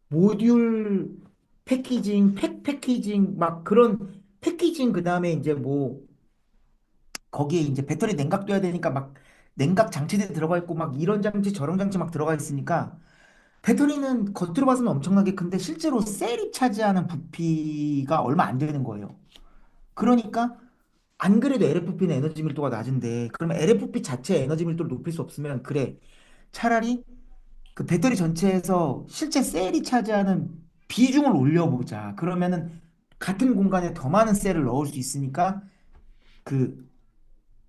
모듈 패키징, 팩 패키징 막 그런 패키징 그다음에 이제 뭐 거기에 이제 배터리 냉각돼야 되니까 막 냉각 장치들이 들어가 있고 막 이런 장치 저런 장치 막 들어가 있으니까 배터리는 겉으로 봐서는 엄청나게 큰데 실제로 셀이 차지하는 부피가 얼마 안 되는 거예요. 그러니까 안 그래도 LFP는 에너지 밀도가 낮은데 그러면 LFP 자체 에너지 밀도를 높일 수 없으면 그래 차라리 그 배터리 전체에서 실제 셀이 차지하는 비중을 올려보자. 그러면은 같은 공간에 더 많은 셀을 넣을 수 있으니까 그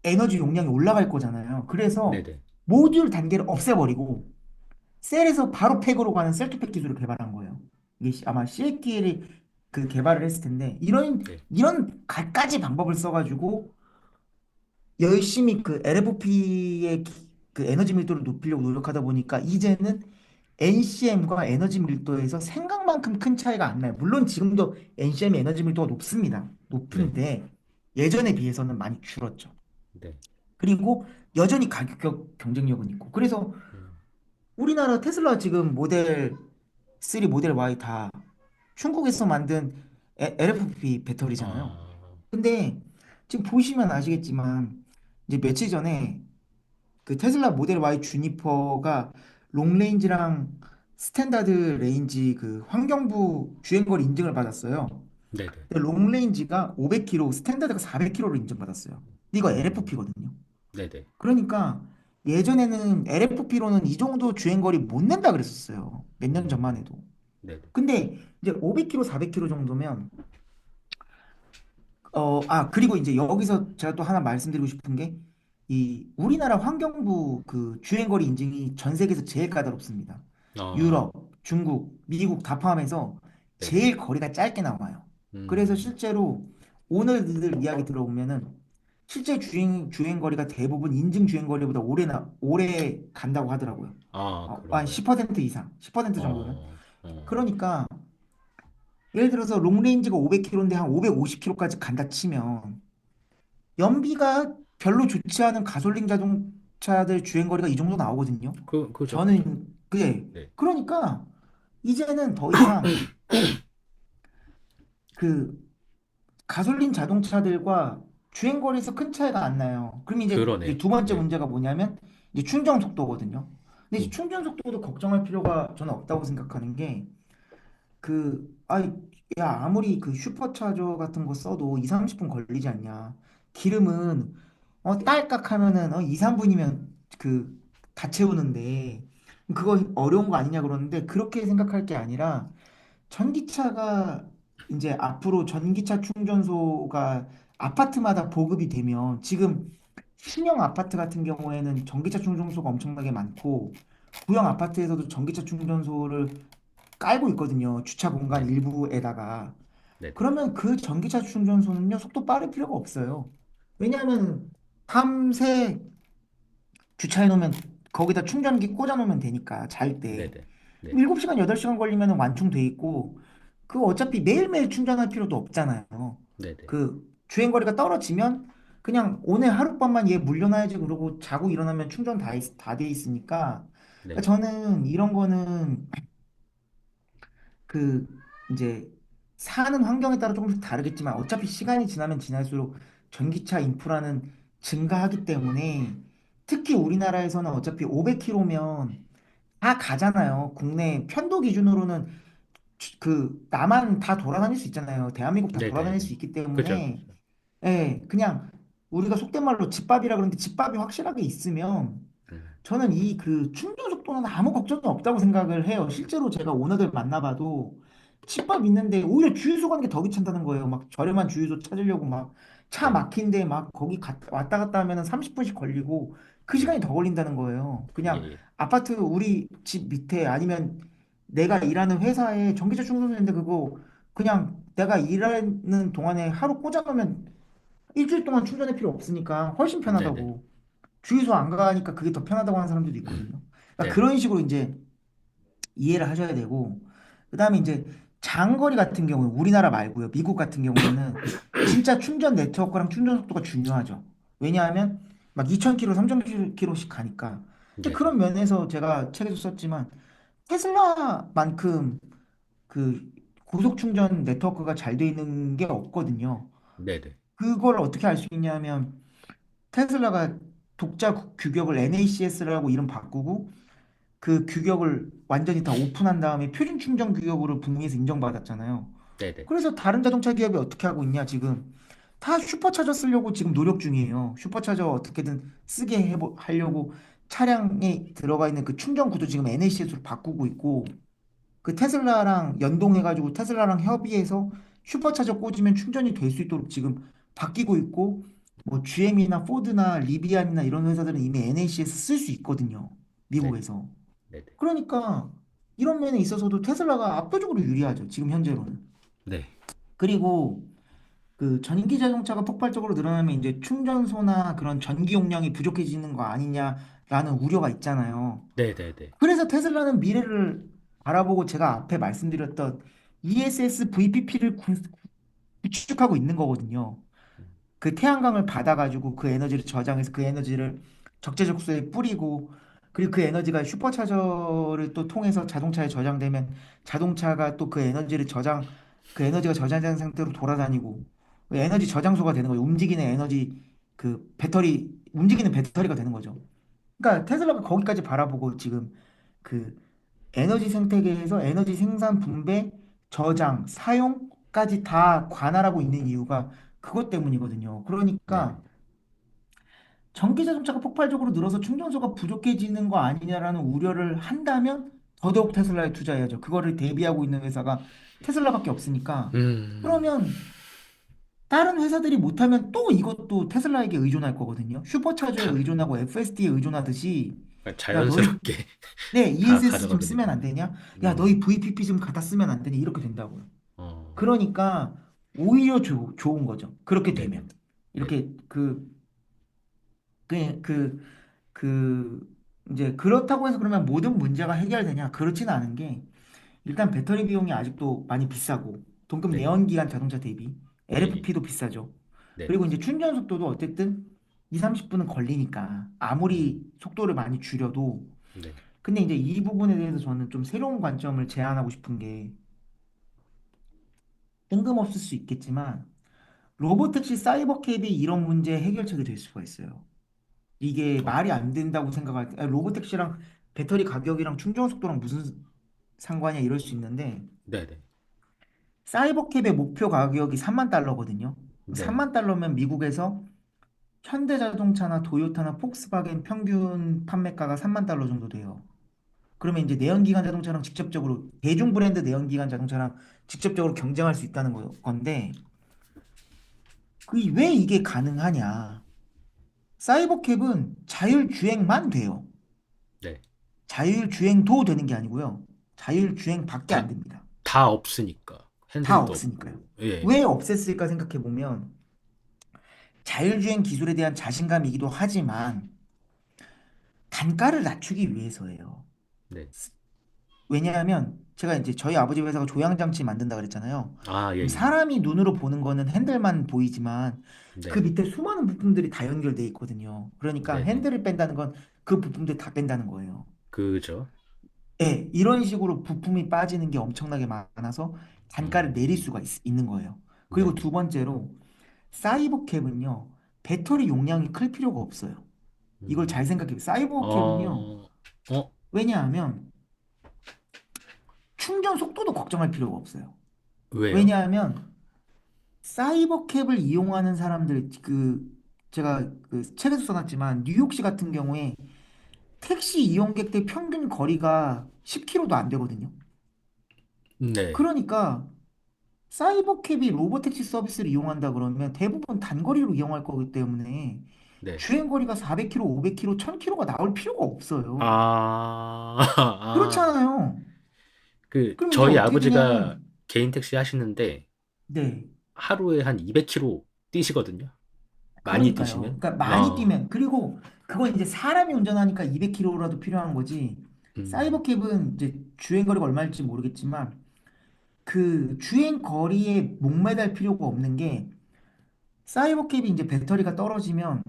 에너지 용량이 올라갈 거잖아요. 그래서 네네. 모듈 단계를 없애버리고 셀에서 바로 팩으로 가는 셀투팩 기술을 개발한 거예요. 이게 아마 CATL이 그 개발을 했을 텐데 네. 이런 갖가지 방법을 써가지고 열심히 그 LFP의 그 에너지 밀도를 높이려고 노력하다 보니까 이제는 NCM과 에너지 밀도에서 생각만큼 큰 차이가 안 나요. 물론 지금도 NCM의 에너지 밀도가 높습니다. 네. 높은데 예전에 비해서는 많이 줄었죠. 네. 그리고 여전히 가격 경쟁력은 있고. 그래서 음. 우리나라 테슬라 지금 모델 3, 모델 Y 다 중국에서 만든 LFP 배터리잖아요. 아. 근데 지금 보시면 아시겠지만 이제 며칠 전에 그 테슬라 모델 Y 주니퍼가 롱레인지랑 스탠다드 레인지 그 환경부 주행거리 인증을 받았어요. 네네. 근데 롱레인지가 500km, 스탠다드가 400km로 인정받았어요. 근데 이거 음. LFP거든요. 네네. 그러니까 예전에는 LFP로는 이 정도 주행거리 못 낸다 그랬었어요. 몇 년 전만 음. 해도. 네네. 근데 이제 500km, 400km 정도면 그리고 이제 여기서 제가 또 하나 말씀드리고 싶은 게 이 우리나라 환경부 그 주행거리 인증이 전 세계에서 제일 까다롭습니다. 아. 유럽, 중국, 미국 다 포함해서 네네. 제일 거리가 짧게 나와요. 그래서 음. 실제로 오늘들 이야기 들어보면은 실제 주행거리가 대부분 인증 주행거리보다 오래 간다고 하더라고요. 아, 한 그런가요? 10% 이상, 10% 정도는. 어. 어. 그러니까 예를 들어서 롱레인지가 500km인데 한 550km까지 간다 치면 연비가 별로 좋지 않은 가솔린 자동차들 주행거리가 이 정도 나오거든요. 그죠, 그죠. 저는 그게 네. 그러니까 이제는 더 이상 그 가솔린 자동차들과 주행거리에서 큰 차이가 안 나요. 그럼 이제 그러네요. 두 번째 네. 문제가 뭐냐면 이제 충전 속도거든요. 근데 이제 음. 충전 속도도 걱정할 필요가 저는 없다고 생각하는 게 야, 아무리 그 슈퍼차저 같은 거 써도 2, 30분 걸리지 않냐. 기름은, 딸깍 하면은, 2, 3분이면 다 채우는데, 그거 어려운 거 아니냐 그러는데, 그렇게 생각할 게 아니라, 전기차가, 이제 앞으로 전기차 충전소가 아파트마다 보급이 되면, 지금 신형 아파트 같은 경우에는 전기차 충전소가 엄청나게 많고, 구형 아파트에서도 전기차 충전소를 깔고 있거든요. 주차 공간 네네. 일부에다가. 네네. 그러면 그 전기차 충전소는요, 속도 빠를 필요가 없어요. 왜냐하면 밤새 주차해 놓으면 거기다 충전기 꽂아 놓으면 되니까 잘 때. 네네. 네. 7시간, 8시간 걸리면 완충돼 있고 그 어차피 매일매일 충전할 필요도 없잖아요. 네네. 그 주행거리가 떨어지면 그냥 오늘 하룻밤만 얘 물려놔야지 그러고 자고 일어나면 충전 다 돼 있으니까 그러니까 네. 저는 이런 거는 그 이제 사는 환경에 따라 조금씩 다르겠지만 어차피 시간이 지나면 지날수록 전기차 인프라는 증가하기 때문에 특히 우리나라에서는 어차피 500km면 다 가잖아요. 국내 편도 기준으로는 그 나만 다 돌아다닐 수 있잖아요. 대한민국 다 돌아다닐 수 네네네. 있기 그죠, 때문에 그죠. 예, 그냥 우리가 속된 말로 집밥이라 그러는데 집밥이 확실하게 있으면 음, 저는 이 그 충전 속도는 아무 걱정이 없다고 생각을 해요. 실제로 제가 오너들 만나봐도 집밥 있는데 오히려 주유소 가는 게 더 귀찮다는 거예요. 막 저렴한 주유소 찾으려고 막 차 네네. 막힌데 막 거기 왔다 갔다 하면은 30분씩 걸리고 그 시간이 네. 더 걸린다는 거예요. 예, 그냥 예. 아파트 우리 집 밑에 아니면 내가 일하는 회사에 전기차 충전소인데 그거 그냥 내가 일하는 동안에 하루 꽂아놓으면 일주일 동안 충전할 필요 없으니까 훨씬 네네. 편하다고. 주유소 안 가니까 그게 더 편하다고 하는 사람들도 있거든요. 그러니까 네네. 그런 식으로 이제 이해를 하셔야 되고, 그다음에 이제 장거리 같은 경우에 우리나라 말고요. 미국 같은 경우에는 진짜 충전 네트워크랑 충전 속도가 중요하죠. 왜냐하면 막 2,000km, 3,000km씩 가니까. 근데 네네. 그런 면에서 제가 책에도 썼지만 테슬라만큼 그 고속 충전 네트워크가 잘 돼 있는 게 없거든요. 네네. 그걸 어떻게 알 수 있냐면 테슬라가 독자 규격을 NACS라고 이름 바꾸고 그 규격을 완전히 다 오픈한 다음에 표준 충전 규격으로 북미에서 인정받았잖아요. 네네. 그래서 다른 자동차 기업이 어떻게 하고 있냐 지금 다 슈퍼차저 쓰려고 지금 노력 중이에요. 슈퍼차저 어떻게든 쓰게 하려고 차량에 들어가 있는 그 충전 구도 지금 NACS로 바꾸고 있고 그 테슬라랑 연동해가지고 테슬라랑 협의해서 슈퍼차저 꽂으면 충전이 될 수 있도록 지금 바뀌고 있고 뭐 GM이나 포드나 리비안이나 이런 회사들은 이미 NACS 쓸 수 있거든요. 네네. 미국에서. 네네. 그러니까 이런 면에 있어서도 테슬라가 압도적으로 유리하죠. 지금 현재로는. 네. 그리고 그 전기 자동차가 폭발적으로 늘어나면 이제 충전소나 그런 전기 용량이 부족해지는 거 아니냐라는 우려가 있잖아요. 네네네. 그래서 테슬라는 미래를 알아보고 제가 앞에 말씀드렸던 ESS VPP를 구축하고 있는 거거든요. 그 태양광을 받아가지고 그 에너지를 저장해서 그 에너지를 적재적소에 뿌리고 그리고 그 에너지가 슈퍼차저를 또 통해서 자동차에 저장되면 자동차가 또 그 에너지가 저장된 상태로 돌아다니고 그 에너지 저장소가 되는 거예요. 움직이는 에너지 그 배터리 움직이는 배터리가 되는 거죠. 그러니까 테슬라가 거기까지 바라보고 지금 그 에너지 생태계에서 에너지 생산, 분배, 저장, 사용까지 다 관할하고 있는 이유가 그것 때문이거든요. 네네. 그러니까 전기 자동차가 폭발적으로 늘어서 충전소가 부족해지는 거 아니냐라는 우려를 한다면 더더욱 테슬라에 투자해야죠. 그거를 대비하고 있는 회사가 테슬라밖에 없으니까. 음, 그러면 다른 회사들이 못하면 또 이것도 테슬라에게 의존할 거거든요. 슈퍼차저에 다, 의존하고 FSD에 의존하듯이 야, 너희 자연스럽게 네, 다 ESS 좀 가져가게 쓰면 되고. 안 되냐? 야, 너희 음, VPP 좀 갖다 쓰면 안 되냐? 이렇게 된다고요. 어, 그러니까 오히려 좋은 거죠. 그렇게 네네. 되면. 네네. 이렇게 그, 그, 이제 그렇다고 해서 그러면 모든 문제가 해결되냐? 그렇지는 않은 게 일단 배터리 비용이 아직도 많이 비싸고 동급 네네. 내연기관 자동차 대비 예, 예. LFP도 비싸죠. 네네. 그리고 이제 충전 속도도 어쨌든 2, 30분은 걸리니까 음, 아무리 속도를 많이 줄여도 네네. 근데 이제 이 부분에 대해서 저는 좀 새로운 관점을 제안하고 싶은 게 뜬금없을 수 있겠지만 로보택시 사이버캡이 이런 문제 해결책이 될 수가 있어요. 이게 어, 말이 안 된다고 생각할 때 로보택시랑 배터리 가격이랑 충전 속도랑 무슨 상관이야 이럴 수 있는데 네네. 사이버캡의 목표 가격이 3만 달러거든요. 네네. 3만 달러면 미국에서 현대자동차나 도요타나 폭스바겐 평균 판매가가 3만 달러 정도 돼요. 그러면 이제 내연기관 자동차랑 직접적으로 대중 브랜드 내연기관 자동차랑 직접적으로 경쟁할 수 있다는 건데 왜 이게 가능하냐? 사이버캡은 자율주행만 돼요. 네. 자율주행도 되는 게 아니고요. 자율주행밖에 안 다, 됩니다. 다 없으니까. 다 핸들도 없으니까요. 없고. 예. 왜 없앴을까 생각해 보면 자율주행 기술에 대한 자신감이기도 하지만 단가를 낮추기 위해서예요. 네. 왜냐하면 제가 이제 저희 아버지 회사가 조향장치 만든다 그랬잖아요. 아, 예, 그럼 예. 사람이 눈으로 보는 거는 핸들만 보이지만 그 네네. 밑에 수많은 부품들이 다 연결돼 있거든요. 그러니까 네네. 핸들을 뺀다는 건 그 부품들 다 뺀다는 거예요. 그죠? 예, 이런 식으로 부품이 빠지는 게 엄청나게 많아서 단가를 내릴 음. 수가 있는 거예요. 그리고 네네. 두 번째로 사이버캡은요, 배터리 용량이 클 필요가 없어요. 이걸 음. 잘 생각해. 사이버캡은요, 어. 어. 왜냐하면 충전 속도도 걱정할 필요가 없어요. 왜요? 왜냐하면 사이버캡을 이용하는 사람들, 제가 그 책에서 써놨지만 뉴욕시 같은 경우에 택시 이용객들 평균 거리가 10km도 안 되거든요. 네. 그러니까 사이버캡이 로보택시 서비스를 이용한다 그러면 대부분 단거리로 이용할 거기 때문에 네. 주행거리가 400km, 500km, 1000km가 나올 필요가 없어요. 아. 아. 그렇잖아요. 그럼 이제 저희 어떻게 아버지가 되냐면, 개인 택시 하시는데 네. 하루에 한 200km 뛰시거든요. 많이 그러니까요. 뛰시면. 그러니까 많이 뛰면, 그리고 그건 이제 사람이 운전하니까 200km라도 필요한 거지. 음. 사이버캡은 이제 주행거리가 얼마일지 모르겠지만, 그 주행거리에 목매달 필요가 없는 게, 사이버캡이 이제 배터리가 떨어지면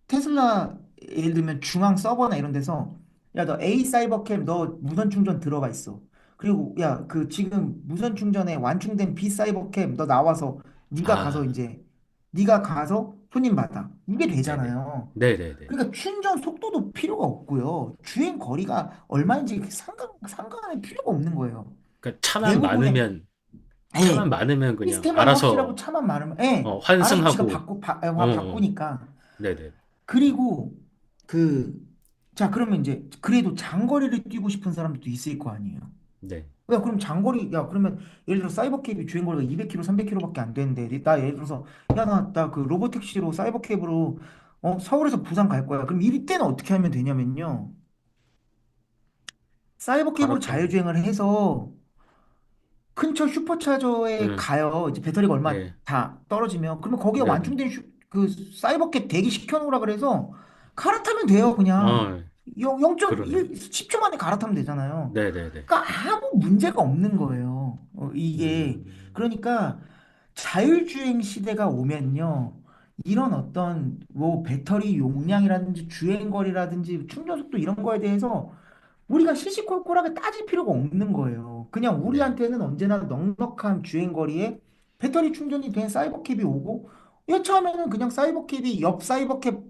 테슬라 예를 들면 중앙 서버나 이런 데서 야 너 A 사이버캠 너 무선 충전 들어가 있어. 그리고 야 그 지금 무선 충전에 완충된 B 사이버캠 너 나와서 아. 네가 가서 손님 받아. 이게 네네. 되잖아요. 네네네. 그러니까 충전 속도도 필요가 없고요. 주행 거리가 얼마인지 상관할 필요가 없는 거예요. 그러니까 대부분의 차만 예 많으면 그냥 시스템만 확실하고 알아서 차만 많으면 예 알아서 지가 환승하고. 어. 바꾸니까 네네. 그리고 그, 자, 그러면 이제 그래도 장거리를 뛰고 싶은 사람도 있을 거 아니에요. 네. 야, 그럼 장거리, 야, 그러면 예를 들어 사이버캡이 주행거리가 200km, 300km밖에 안 되는데, 나 예를 들어서, 야, 나 그 로보택시로 사이버캡으로 서울에서 부산 갈 거야. 그럼 이때는 어떻게 하면 되냐면요. 사이버캡으로 갈아타면. 자율주행을 해서 근처 슈퍼차저에 응. 가요. 이제 배터리가 얼마 네. 다 떨어지면. 그러면 거기에 네네. 완충된 그 사이버캡 대기 시켜놓으라 그래서 갈아타면 돼요, 그냥. 어. 0.1, 그러네. 10초 만에 갈아타면 되잖아요. 네네네. 그러니까 아무 문제가 없는 거예요. 이게. 음. 그러니까 자율주행 시대가 오면요. 이런 어떤 뭐 배터리 용량이라든지 주행거리라든지 충전 속도 이런 거에 대해서 우리가 시시콜콜하게 따질 필요가 없는 거예요. 그냥 네. 우리한테는 언제나 넉넉한 주행거리에 배터리 충전이 된 사이버캡이 오고 여차하면은 그냥 사이버캡이 옆 사이버캡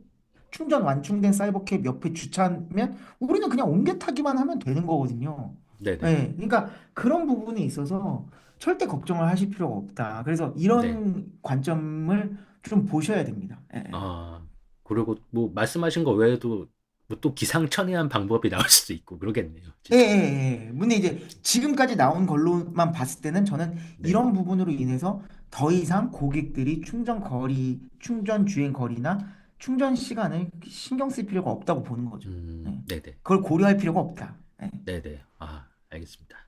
충전 완충된 사이버캡 옆에 주차하면 우리는 그냥 옮겨 타기만 하면 되는 거거든요. 네네. 네, 그러니까 그런 부분에 있어서 절대 걱정을 하실 필요가 없다. 그래서 네. 이런 관점을 좀 보셔야 됩니다. 예, 예. 아. 그리고 뭐 말씀하신 거 외에도 뭐 또 기상천외한 방법이 나올 수도 있고 그러겠네요, 예, 진짜. 예, 예. 근데 이제 지금까지 나온 걸로만 봤을 때는 저는 네. 이런 부분으로 인해서 더 이상 고객들이 충전 거리, 충전 주행 거리나 충전 시간을 신경 쓸 필요가 없다고 보는 거죠. 예. 네네. 그걸 고려할 필요가 없다. 예. 네네. 아, 알겠습니다.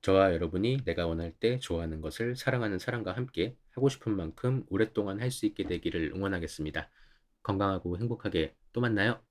저와 여러분이 내가 원할 때 좋아하는 것을 사랑하는 사람과 함께 하고 싶은 만큼 오랫동안 할 수 있게 되기를 응원하겠습니다. 건강하고 행복하게 또 만나요.